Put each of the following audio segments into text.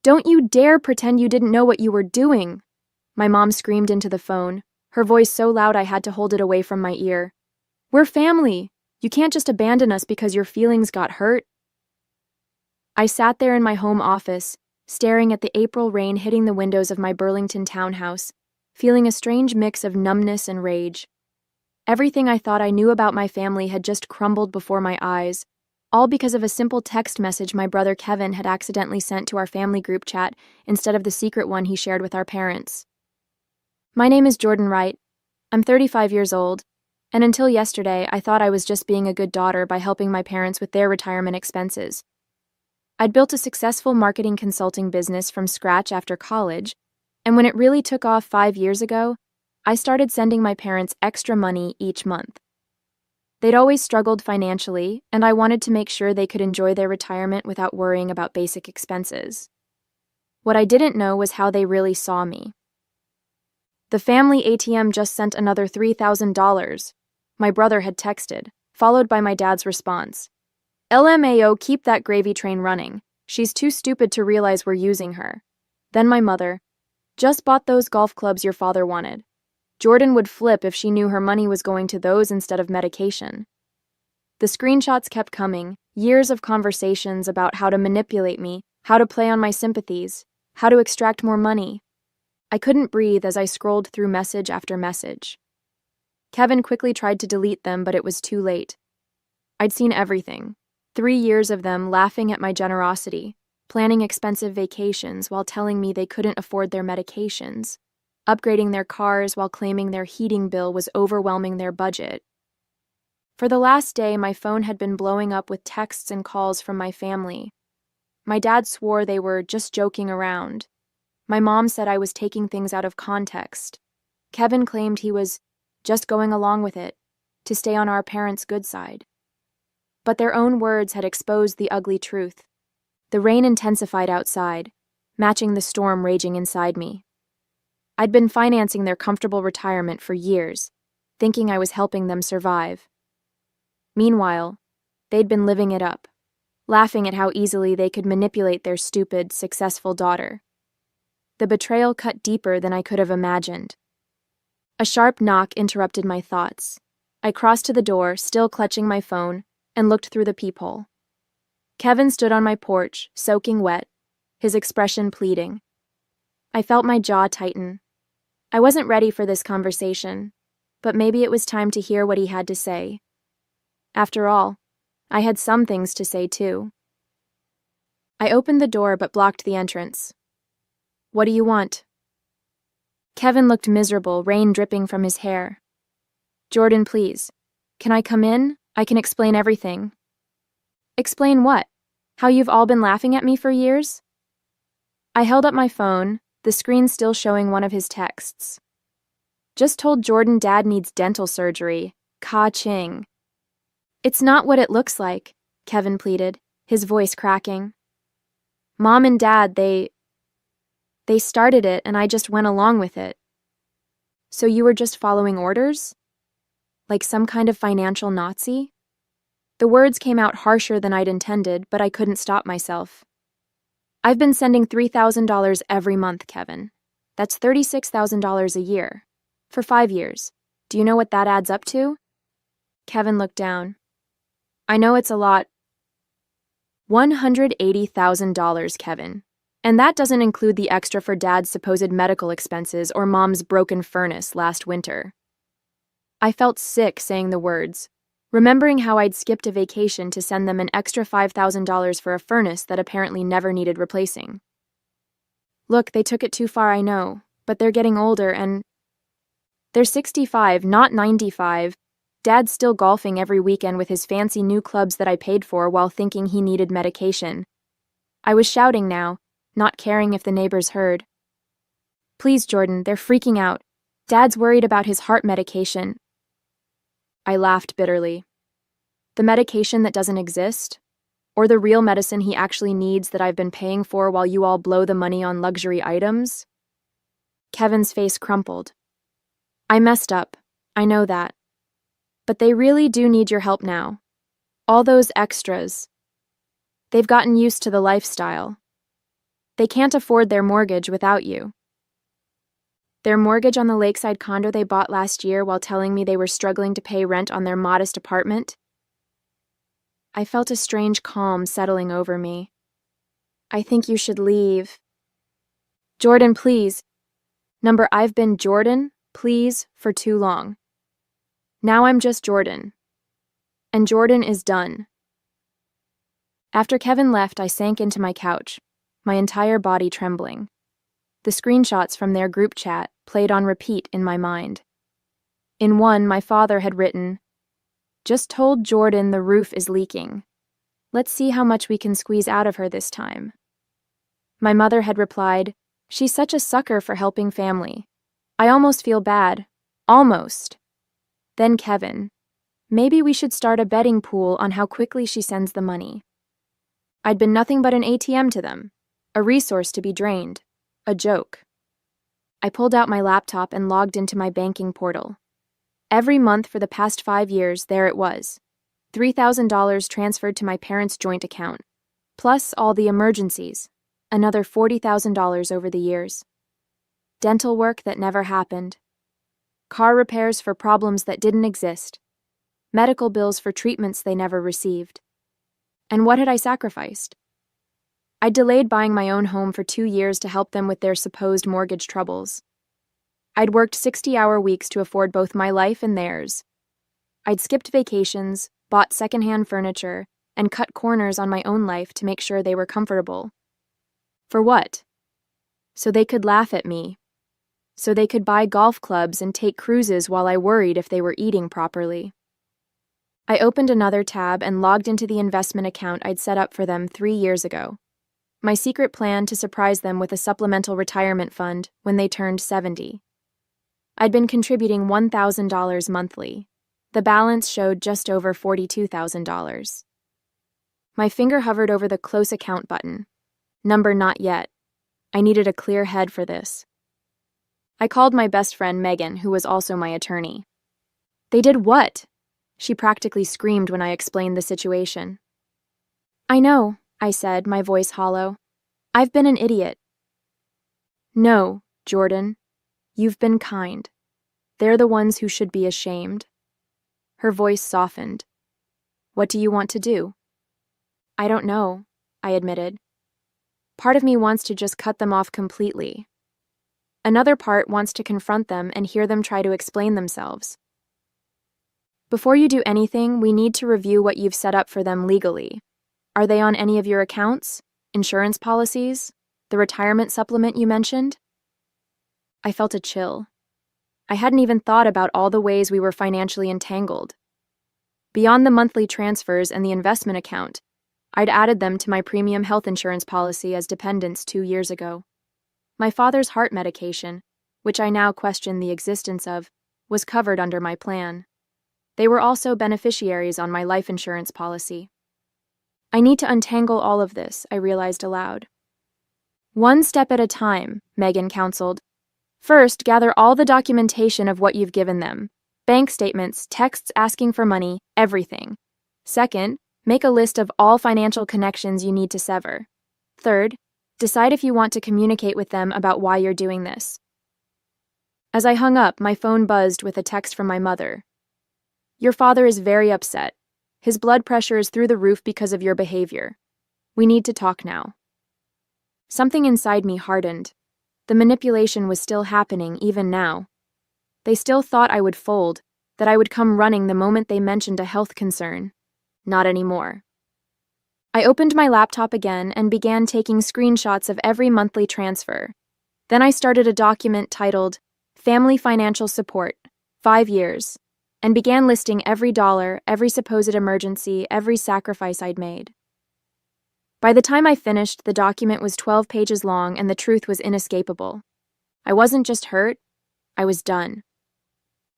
Don't you dare pretend you didn't know what you were doing! My mom screamed into the phone, her voice so loud I had to hold it away from my ear. We're family! You can't just abandon us because your feelings got hurt. I sat there in my home office, staring at the April rain hitting the windows of my Burlington townhouse, feeling a strange mix of numbness and rage. Everything I thought I knew about my family had just crumbled before my eyes, all because of a simple text message my brother Kevin had accidentally sent to our family group chat instead of the secret one he shared with our parents. My name is Jordan Wright. I'm 35 years old, and until yesterday I thought I was just being a good daughter by helping my parents with their retirement expenses. I'd built a successful marketing consulting business from scratch after college, and when it really took off 5 years ago, I started sending my parents extra money each month. They'd always struggled financially, and I wanted to make sure they could enjoy their retirement without worrying about basic expenses. What I didn't know was how they really saw me. The family ATM just sent another $3,000, my brother had texted, followed by my dad's response. LMAO, keep that gravy train running. She's too stupid to realize we're using her. Then my mother, just bought those golf clubs your father wanted. Jordan would flip if she knew her money was going to those instead of medication. The screenshots kept coming, years of conversations about how to manipulate me, how to play on my sympathies, how to extract more money. I couldn't breathe as I scrolled through message after message. Kevin quickly tried to delete them, but it was too late. I'd seen everything. 3 years of them laughing at my generosity, planning expensive vacations while telling me they couldn't afford their medications, upgrading their cars while claiming their heating bill was overwhelming their budget. For the last day, my phone had been blowing up with texts and calls from my family. My dad swore they were just joking around. My mom said I was taking things out of context. Kevin claimed he was just going along with it, to stay on our parents' good side. But their own words had exposed the ugly truth. The rain intensified outside, matching the storm raging inside me. I'd been financing their comfortable retirement for years, thinking I was helping them survive. Meanwhile, they'd been living it up, laughing at how easily they could manipulate their stupid, successful daughter. The betrayal cut deeper than I could have imagined. A sharp knock interrupted my thoughts. I crossed to the door, still clutching my phone, and looked through the peephole. Kevin stood on my porch, soaking wet, his expression pleading. I felt my jaw tighten. I wasn't ready for this conversation, but maybe it was time to hear what he had to say. After all, I had some things to say too. I opened the door but blocked the entrance. What do you want? Kevin looked miserable, rain dripping from his hair. Jordan, please. Can I come in? I can explain everything. Explain what? How you've all been laughing at me for years? I held up my phone, the screen still showing one of his texts. Just told Jordan Dad needs dental surgery. Ka-ching. It's not what it looks like, Kevin pleaded, his voice cracking. Mom and Dad, they started it and I just went along with it. So you were just following orders? Like some kind of financial Nazi? The words came out harsher than I'd intended, but I couldn't stop myself. I've been sending $3,000 every month, Kevin. That's $36,000 a year. For 5 years. Do you know what that adds up to? Kevin looked down. I know it's a lot. $180,000, Kevin. And that doesn't include the extra for Dad's supposed medical expenses or Mom's broken furnace last winter. I felt sick saying the words, remembering how I'd skipped a vacation to send them an extra $5,000 for a furnace that apparently never needed replacing. Look, they took it too far, I know, but they're getting older and they're 65, not 95. Dad's still golfing every weekend with his fancy new clubs that I paid for while thinking he needed medication. I was shouting now, not caring if the neighbors heard. Please, Jordan, they're freaking out. Dad's worried about his heart medication. I laughed bitterly. The medication that doesn't exist? Or the real medicine he actually needs that I've been paying for while you all blow the money on luxury items? Kevin's face crumpled. I messed up. I know that. But they really do need your help now. All those extras. They've gotten used to the lifestyle. They can't afford their mortgage without you. Their mortgage on the lakeside condo they bought last year while telling me they were struggling to pay rent on their modest apartment? I felt a strange calm settling over me. I think you should leave. Jordan, please. Number, I've been Jordan, please, for too long. Now I'm just Jordan. And Jordan is done. After Kevin left, I sank into my couch, my entire body trembling. The screenshots from their group chat played on repeat in my mind. In one, my father had written, "Just told Jordan the roof is leaking. Let's see how much we can squeeze out of her this time." My mother had replied, "She's such a sucker for helping family. I almost feel bad. Almost." Then Kevin, "Maybe we should start a betting pool on how quickly she sends the money." I'd been nothing but an ATM to them, a resource to be drained, a joke. I pulled out my laptop and logged into my banking portal. Every month for the past 5 years, there it was. $3,000 transferred to my parents' joint account, plus all the emergencies, another $40,000 over the years. Dental work that never happened. Car repairs for problems that didn't exist. Medical bills for treatments they never received. And what had I sacrificed? I delayed buying my own home for 2 years to help them with their supposed mortgage troubles. I'd worked 60-hour weeks to afford both my life and theirs. I'd skipped vacations, bought secondhand furniture, and cut corners on my own life to make sure they were comfortable. For what? So they could laugh at me. So they could buy golf clubs and take cruises while I worried if they were eating properly. I opened another tab and logged into the investment account I'd set up for them 3 years ago. My secret plan to surprise them with a supplemental retirement fund when they turned 70. I'd been contributing $1,000 monthly. The balance showed just over $42,000. My finger hovered over the close account button. Number not yet. I needed a clear head for this. I called my best friend Megan, who was also my attorney. "They did what?" She practically screamed when I explained the situation. "I know," I said, my voice hollow. "I've been an idiot." "No, Jordan. You've been kind. They're the ones who should be ashamed." Her voice softened. "What do you want to do?" "I don't know," I admitted. Part of me wants to just cut them off completely. Another part wants to confront them and hear them try to explain themselves. "Before you do anything, we need to review what you've set up for them legally. Are they on any of your accounts, insurance policies, the retirement supplement you mentioned?" I felt a chill. I hadn't even thought about all the ways we were financially entangled. Beyond the monthly transfers and the investment account, I'd added them to my premium health insurance policy as dependents 2 years ago. My father's heart medication, which I now question the existence of, was covered under my plan. They were also beneficiaries on my life insurance policy. I need to untangle all of this, I realized aloud. "One step at a time," Megan counseled. "First, gather all the documentation of what you've given them. Bank statements, texts asking for money, everything. Second, make a list of all financial connections you need to sever. Third, decide if you want to communicate with them about why you're doing this." As I hung up, my phone buzzed with a text from my mother. "Your father is very upset. His blood pressure is through the roof because of your behavior. We need to talk now." Something inside me hardened. The manipulation was still happening even now. They still thought I would fold, that I would come running the moment they mentioned a health concern. Not anymore. I opened my laptop again and began taking screenshots of every monthly transfer. Then I started a document titled Family Financial Support, 5 years, and began listing every dollar, every supposed emergency, every sacrifice I'd made. By the time I finished, the document was 12 pages long and the truth was inescapable. I wasn't just hurt, I was done.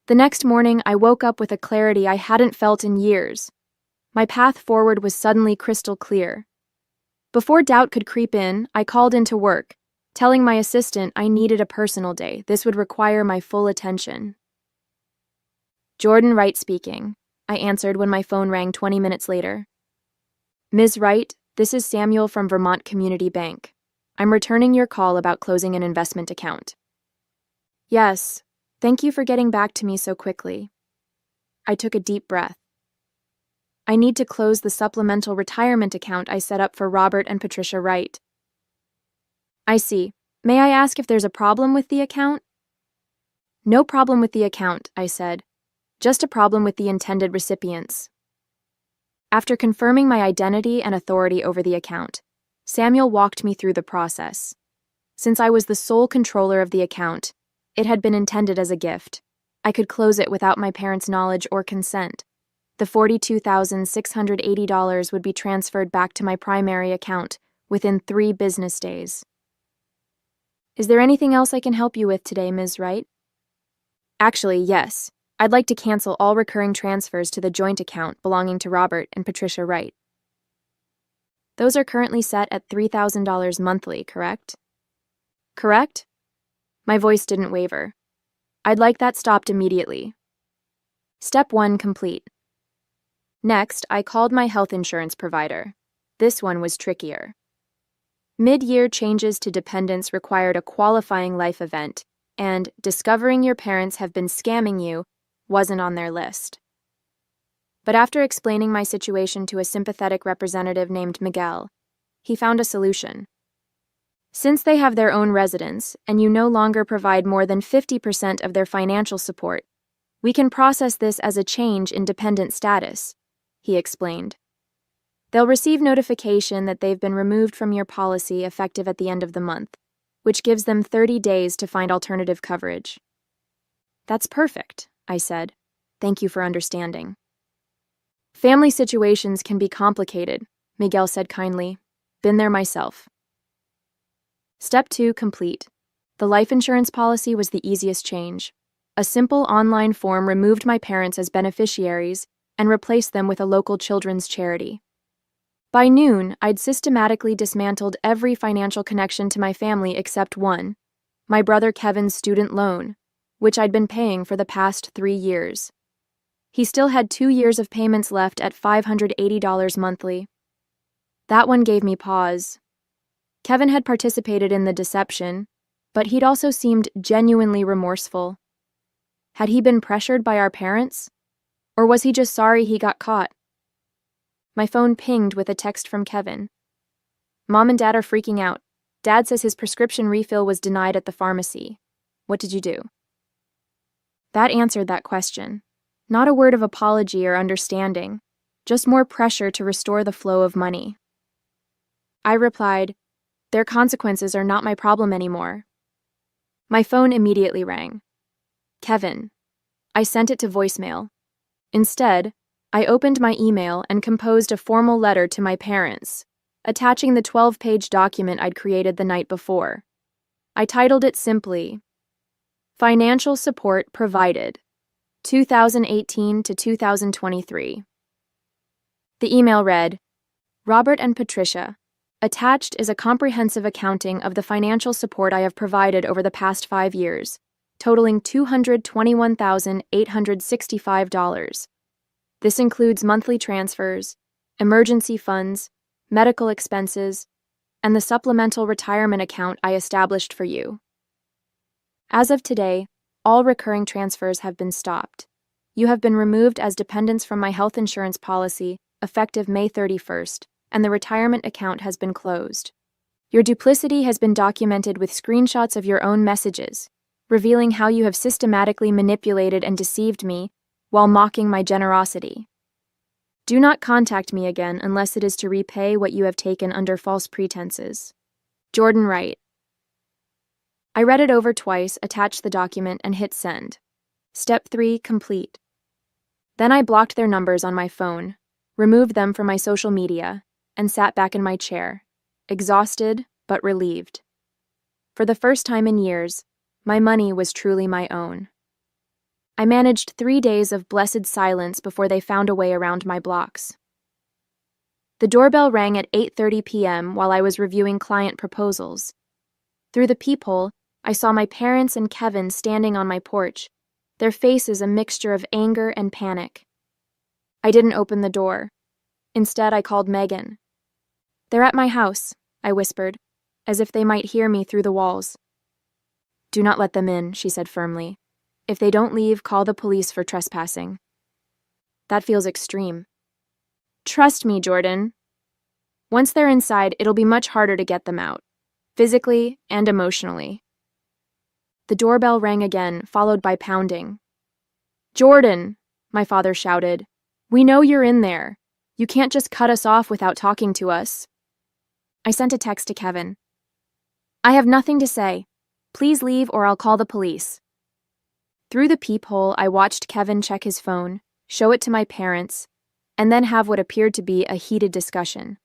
The next morning, I woke up with a clarity I hadn't felt in years. My path forward was suddenly crystal clear. Before doubt could creep in, I called into work, telling my assistant I needed a personal day. This would require my full attention. "Jordan Wright speaking," I answered when my phone rang 20 minutes later. "Ms. Wright, this is Samuel from Vermont Community Bank. I'm returning your call about closing an investment account. Yes, thank you for getting back to me so quickly. I took a deep breath. I need to close the supplemental retirement account I set up for Robert and Patricia Wright. I see. May I ask if there's a problem with the account? No problem with the account, I said. Just a problem with the intended recipients. After confirming my identity and authority over the account, Samuel walked me through the process. Since I was the sole controller of the account, it had been intended as a gift. I could close it without my parents' knowledge or consent. The $42,680 would be transferred back to my primary account within 3 business days. Is there anything else I can help you with today, Ms. Wright? Actually, yes. I'd like to cancel all recurring transfers to the joint account belonging to Robert and Patricia Wright. Those are currently set at $3,000 monthly, correct? Correct? My voice didn't waver. I'd like that stopped immediately. Step 1 complete. Next, I called my health insurance provider. This one was trickier. Mid-year changes to dependents required a qualifying life event, and discovering your parents have been scamming you wasn't on their list. But after explaining my situation to a sympathetic representative named Miguel, he found a solution. Since they have their own residence and you no longer provide more than 50% of their financial support, we can process this as a change in dependent status, he explained. They'll receive notification that they've been removed from your policy effective at the end of the month, which gives them 30 days to find alternative coverage. That's perfect, I said. Thank you for understanding. Family situations can be complicated, Miguel said kindly. Been there myself. Step 2 complete. The life insurance policy was the easiest change. A simple online form removed my parents as beneficiaries and replaced them with a local children's charity. By noon, I'd systematically dismantled every financial connection to my family except one, my brother Kevin's student loan, which I'd been paying for the past 3 years. He still had 2 years of payments left at $580 monthly. That one gave me pause. Kevin had participated in the deception, but he'd also seemed genuinely remorseful. Had he been pressured by our parents? Or was he just sorry he got caught? My phone pinged with a text from Kevin. Mom and Dad are freaking out. Dad says his prescription refill was denied at the pharmacy. What did you do? That answered that question. Not a word of apology or understanding, just more pressure to restore the flow of money. I replied, their consequences are not my problem anymore. My phone immediately rang. Kevin. I sent it to voicemail. Instead, I opened my email and composed a formal letter to my parents, attaching the 12-page document I'd created the night before. I titled it simply, Financial Support Provided, 2018 to 2023. The email read, Robert and Patricia, attached is a comprehensive accounting of the financial support I have provided over the past 5 years, totaling $221,865. This includes monthly transfers, emergency funds, medical expenses, and the supplemental retirement account I established for you. As of today, all recurring transfers have been stopped. You have been removed as dependents from my health insurance policy effective May 31st, and the retirement account has been closed. Your duplicity has been documented with screenshots of your own messages, revealing how you have systematically manipulated and deceived me while mocking my generosity. Do not contact me again unless it is to repay what you have taken under false pretenses. Jordan Wright. I read it over twice, attached the document, and hit send. Step 3 complete. Then I blocked their numbers on my phone, removed them from my social media, and sat back in my chair, exhausted but relieved. For the first time in years, my money was truly my own. I managed 3 days of blessed silence before they found a way around my blocks. The doorbell rang at 8:30 p.m. while I was reviewing client proposals. Through the peephole, I saw my parents and Kevin standing on my porch, their faces a mixture of anger and panic. I didn't open the door. Instead, I called Megan. They're at my house, I whispered, as if they might hear me through the walls. "Do not let them in," she said firmly. "If they don't leave, call the police for trespassing." That feels extreme. Trust me, Jordan. Once they're inside, it'll be much harder to get them out, physically and emotionally. The doorbell rang again, followed by pounding. "Jordan," my father shouted. "We know you're in there. You can't just cut us off without talking to us." I sent a text to Kevin. "I have nothing to say. Please leave or I'll call the police." Through the peephole, I watched Kevin check his phone, show it to my parents, and then have what appeared to be a heated discussion.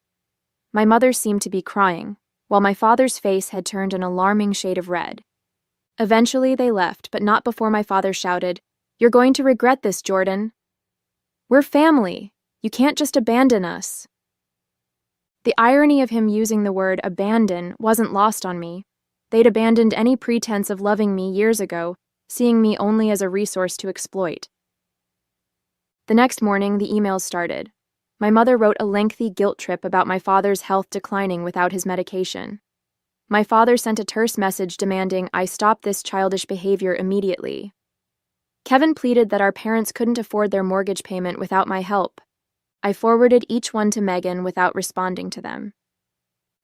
My mother seemed to be crying, while my father's face had turned an alarming shade of red. Eventually, they left, but not before my father shouted, "You're going to regret this, Jordan. We're family. You can't just abandon us." The irony of him using the word abandon wasn't lost on me. They'd abandoned any pretense of loving me years ago, seeing me only as a resource to exploit. The next morning, the emails started. My mother wrote a lengthy guilt trip about my father's health declining without his medication. My father sent a terse message demanding I stop this childish behavior immediately. Kevin pleaded that our parents couldn't afford their mortgage payment without my help. I forwarded each one to Megan without responding to them.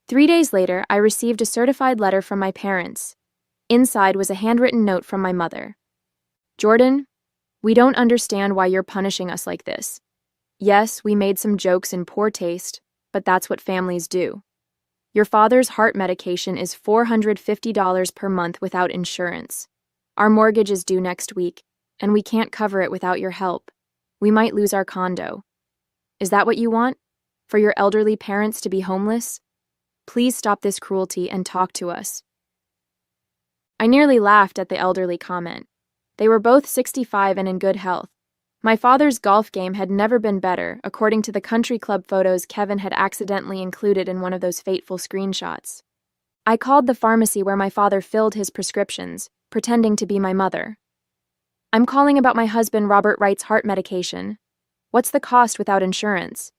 3 days later, I received a certified letter from my parents. Inside was a handwritten note from my mother. "Jordan, we don't understand why you're punishing us like this. Yes, we made some jokes in poor taste, but that's what families do. Your father's heart medication is $450 per month without insurance. Our mortgage is due next week, and we can't cover it without your help. We might lose our condo. Is that what you want? For your elderly parents to be homeless? Please stop this cruelty and talk to us." I nearly laughed at the elderly comment. They were both 65 and in good health. My father's golf game had never been better, according to the country club photos Kevin had accidentally included in one of those fateful screenshots. I called the pharmacy where my father filled his prescriptions, pretending to be my mother. "I'm calling about my husband Robert Wright's heart medication. What's the cost without insurance?"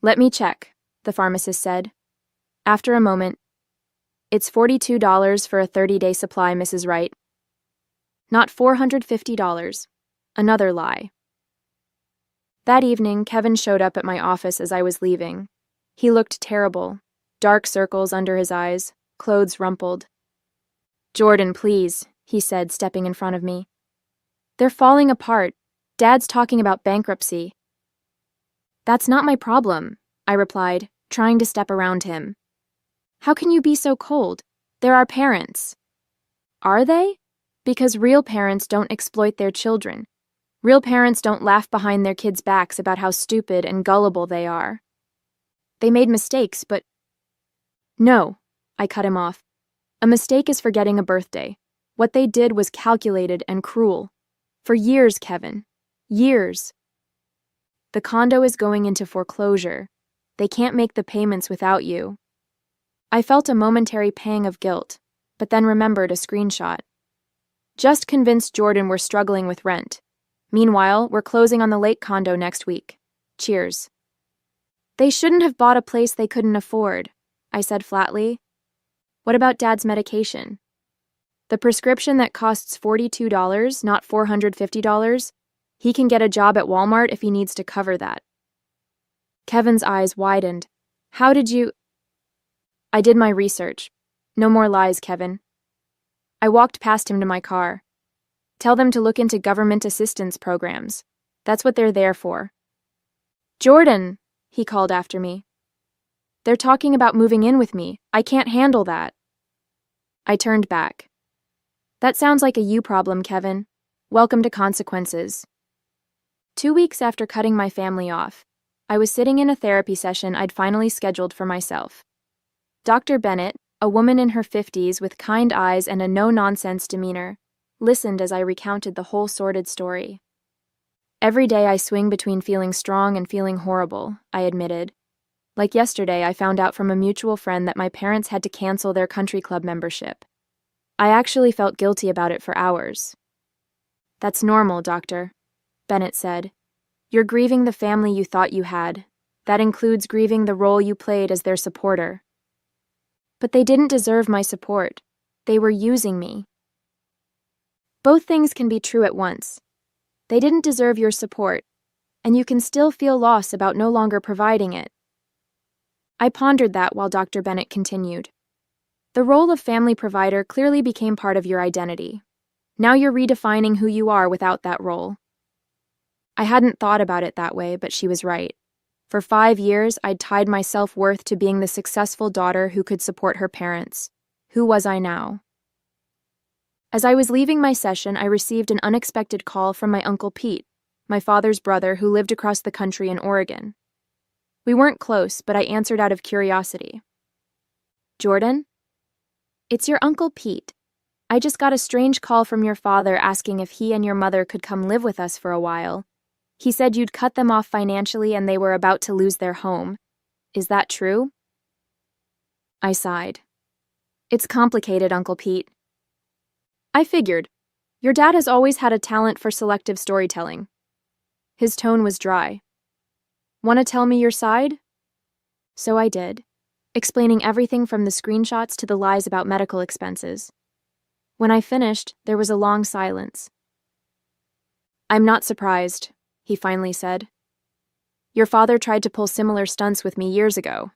"Let me check," the pharmacist said. After a moment, "It's $42 for a 30-day supply, Mrs. Wright." Not $450. Another lie. That evening, Kevin showed up at my office as I was leaving. He looked terrible, dark circles under his eyes, clothes rumpled. "Jordan, please," he said, stepping in front of me. "They're falling apart. Dad's talking about bankruptcy." "That's not my problem," I replied, trying to step around him. "How can you be so cold? They're our parents." "Are they? Because real parents don't exploit their children. Real parents don't laugh behind their kids' backs about how stupid and gullible they are. They made mistakes, but—" "No," I cut him off. "A mistake is forgetting a birthday. What they did was calculated and cruel. For years, Kevin. Years. The condo is going into foreclosure. They can't make the payments without you." I felt a momentary pang of guilt, but then remembered a screenshot. "Just convinced Jordan we're struggling with rent. Meanwhile, we're closing on the lake condo next week. Cheers." "They shouldn't have bought a place they couldn't afford," I said flatly. "What about Dad's medication? The prescription that costs $42, not $450? He can get a job at Walmart if he needs to cover that." Kevin's eyes widened. "How did you—" "I did my research. No more lies, Kevin." I walked past him to my car. "Tell them to look into government assistance programs. That's what they're there for." "Jordan," he called after me. "They're talking about moving in with me. I can't handle that." I turned back. "That sounds like a you problem, Kevin. Welcome to consequences." 2 weeks after cutting my family off, I was sitting in a therapy session I'd finally scheduled for myself. Dr. Bennett, a woman in her 50s with kind eyes and a no-nonsense demeanor, listened as I recounted the whole sordid story. "Every day I swing between feeling strong and feeling horrible," I admitted. Like yesterday, I found out from a mutual friend that my parents had to cancel their country club membership. I actually felt guilty about it for hours. "That's normal, Doctor," Bennett said. "You're grieving the family you thought you had. That includes grieving the role you played as their supporter." But they didn't deserve my support. They were using me. Both things can be true at once. They didn't deserve your support, and you can still feel loss about no longer providing it. I pondered that while Dr. Bennett continued. The role of family provider clearly became part of your identity. Now you're redefining who you are without that role. I hadn't thought about it that way, but she was right. For 5 years, I'd tied my self-worth to being the successful daughter who could support her parents. Who was I now? As I was leaving my session, I received an unexpected call from my Uncle Pete, my father's brother who lived across the country in Oregon. We weren't close, but I answered out of curiosity. Jordan? It's your Uncle Pete. I just got a strange call from your father asking if he and your mother could come live with us for a while. He said you'd cut them off financially and they were about to lose their home. Is that true? I sighed. It's complicated, Uncle Pete. I figured. Your dad has always had a talent for selective storytelling. His tone was dry. Want to tell me your side? So I did, explaining everything from the screenshots to the lies about medical expenses. When I finished, there was a long silence. I'm not surprised, he finally said. Your father tried to pull similar stunts with me years ago.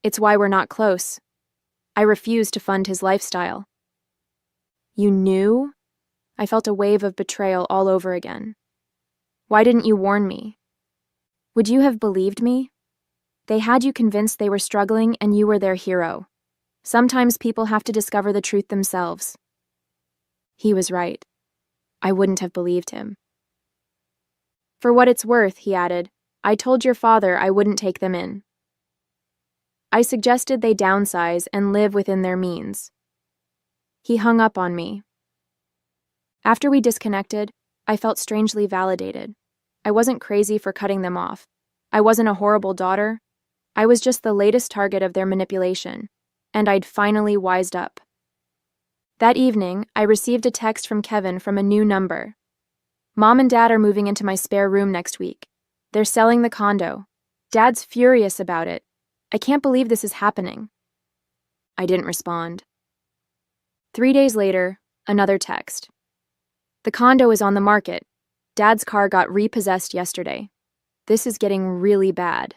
It's why we're not close. I refused to fund his lifestyle. You knew? I felt a wave of betrayal all over again. Why didn't you warn me? Would you have believed me? They had you convinced they were struggling and you were their hero. Sometimes people have to discover the truth themselves. He was right. I wouldn't have believed him. For what it's worth, he added, I told your father I wouldn't take them in. I suggested they downsize and live within their means. He hung up on me. After we disconnected, I felt strangely validated. I wasn't crazy for cutting them off. I wasn't a horrible daughter. I was just the latest target of their manipulation, and I'd finally wised up. That evening, I received a text from Kevin from a new number. Mom and Dad are moving into my spare room next week. They're selling the condo. Dad's furious about it. I can't believe this is happening. I didn't respond. 3 days later, another text. The condo is on the market. Dad's car got repossessed yesterday. This is getting really bad.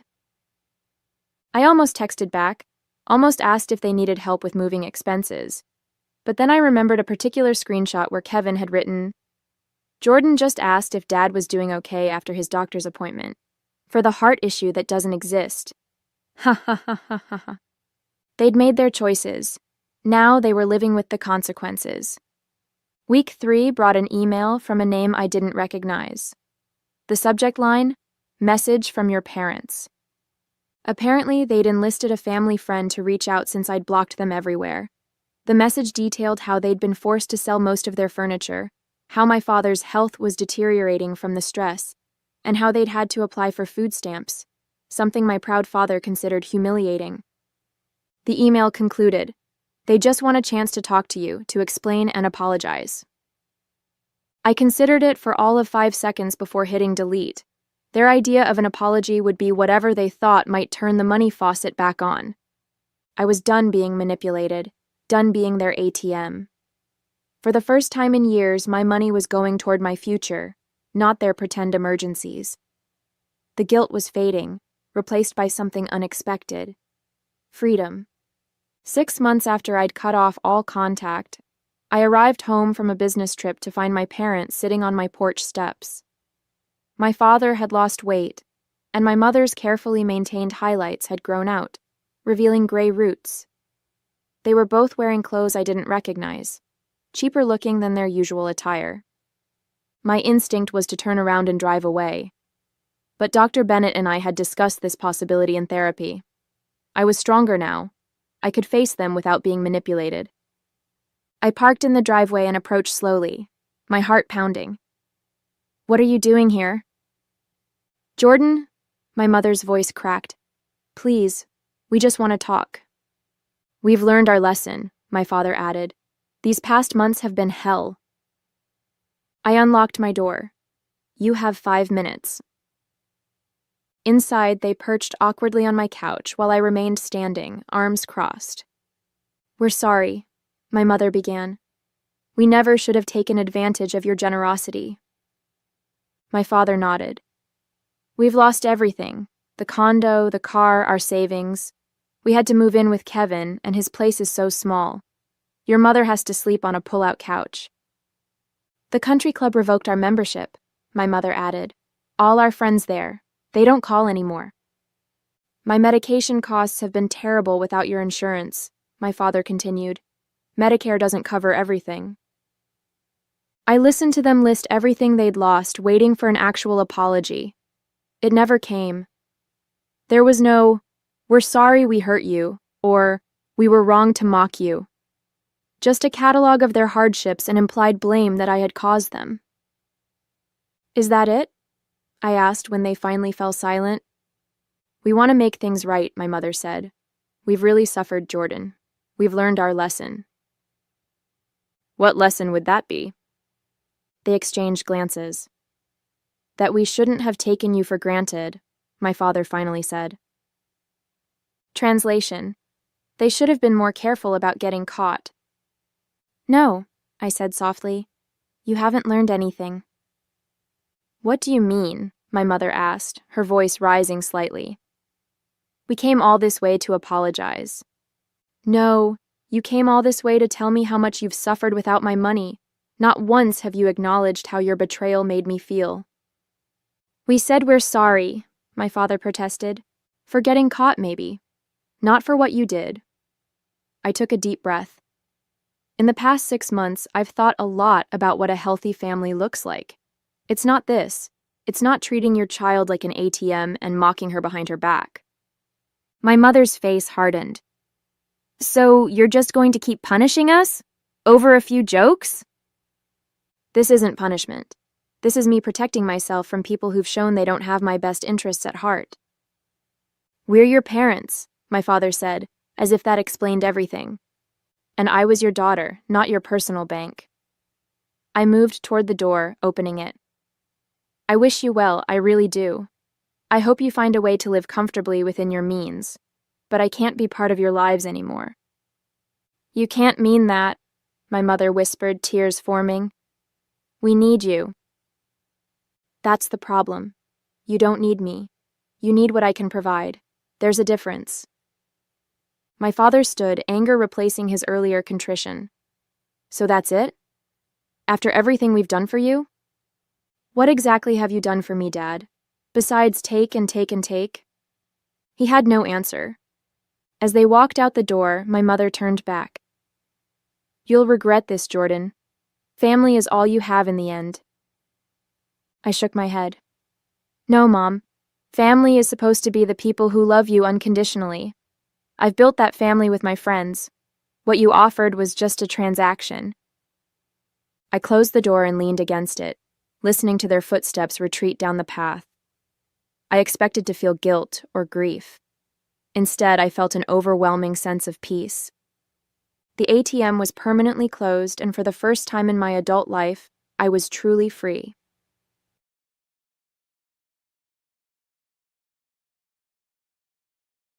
I almost texted back, almost asked if they needed help with moving expenses. But then I remembered a particular screenshot where Kevin had written, Jordan just asked if Dad was doing okay after his doctor's appointment. For the heart issue that doesn't exist. Ha ha ha ha ha ha. They'd made their choices. Now they were living with the consequences. Week 3 brought an email from a name I didn't recognize. The subject line, Message from your parents. Apparently, they'd enlisted a family friend to reach out since I'd blocked them everywhere. The message detailed how they'd been forced to sell most of their furniture, how my father's health was deteriorating from the stress, and how they'd had to apply for food stamps, something my proud father considered humiliating. The email concluded, they just want a chance to talk to you, to explain and apologize. I considered it for all of 5 seconds before hitting delete. Their idea of an apology would be whatever they thought might turn the money faucet back on. I was done being manipulated, done being their ATM. For the first time in years, my money was going toward my future, not their pretend emergencies. The guilt was fading, replaced by something unexpected. Freedom. 6 months after I'd cut off all contact, I arrived home from a business trip to find my parents sitting on my porch steps. My father had lost weight, and my mother's carefully maintained highlights had grown out, revealing gray roots. They were both wearing clothes I didn't recognize, cheaper looking than their usual attire. My instinct was to turn around and drive away. But Dr. Bennett and I had discussed this possibility in therapy. I was stronger now. I could face them without being manipulated. I parked in the driveway and approached slowly, my heart pounding. What are you doing here? Jordan, my mother's voice cracked. Please, we just want to talk. We've learned our lesson, my father added. These past months have been hell. I unlocked my door. You have 5 minutes. Inside, they perched awkwardly on my couch while I remained standing, arms crossed. We're sorry, my mother began. We never should have taken advantage of your generosity. My father nodded. We've lost everything, the condo, the car, our savings. We had to move in with Kevin, and his place is so small. Your mother has to sleep on a pull-out couch. The country club revoked our membership, my mother added. All our friends there. They don't call anymore. My medication costs have been terrible without your insurance, my father continued. Medicare doesn't cover everything. I listened to them list everything they'd lost, waiting for an actual apology. It never came. There was no, "We're sorry we hurt you," or "We were wrong to mock you." Just a catalog of their hardships and implied blame that I had caused them. Is that it? I asked when they finally fell silent. We want to make things right, my mother said. We've really suffered, Jordan. We've learned our lesson. What lesson would that be? They exchanged glances. That we shouldn't have taken you for granted, my father finally said. Translation. They should have been more careful about getting caught. No, I said softly. You haven't learned anything. What do you mean? My mother asked, her voice rising slightly. We came all this way to apologize. No, you came all this way to tell me how much you've suffered without my money. Not once have you acknowledged how your betrayal made me feel. We said we're sorry, my father protested. For getting caught, maybe. Not for what you did. I took a deep breath. In the past 6 months, I've thought a lot about what a healthy family looks like. It's not this. It's not treating your child like an ATM and mocking her behind her back. My mother's face hardened. So you're just going to keep punishing us? Over a few jokes? This isn't punishment. This is me protecting myself from people who've shown they don't have my best interests at heart. We're your parents, my father said, as if that explained everything. And I was your daughter, not your personal bank. I moved toward the door, opening it. I wish you well, I really do. I hope you find a way to live comfortably within your means, but I can't be part of your lives anymore. You can't mean that, my mother whispered, tears forming. We need you. That's the problem. You don't need me. You need what I can provide. There's a difference. My father stood, anger replacing his earlier contrition. So that's it? After everything we've done for you? What exactly have you done for me, Dad? Besides take and take and take? He had no answer. As they walked out the door, my mother turned back. You'll regret this, Jordan. Family is all you have in the end. I shook my head. No, Mom. Family is supposed to be the people who love you unconditionally. I've built that family with my friends. What you offered was just a transaction. I closed the door and leaned against it, listening to their footsteps retreat down the path. I expected to feel guilt or grief. Instead, I felt an overwhelming sense of peace. The ATM was permanently closed, and for the first time in my adult life, I was truly free.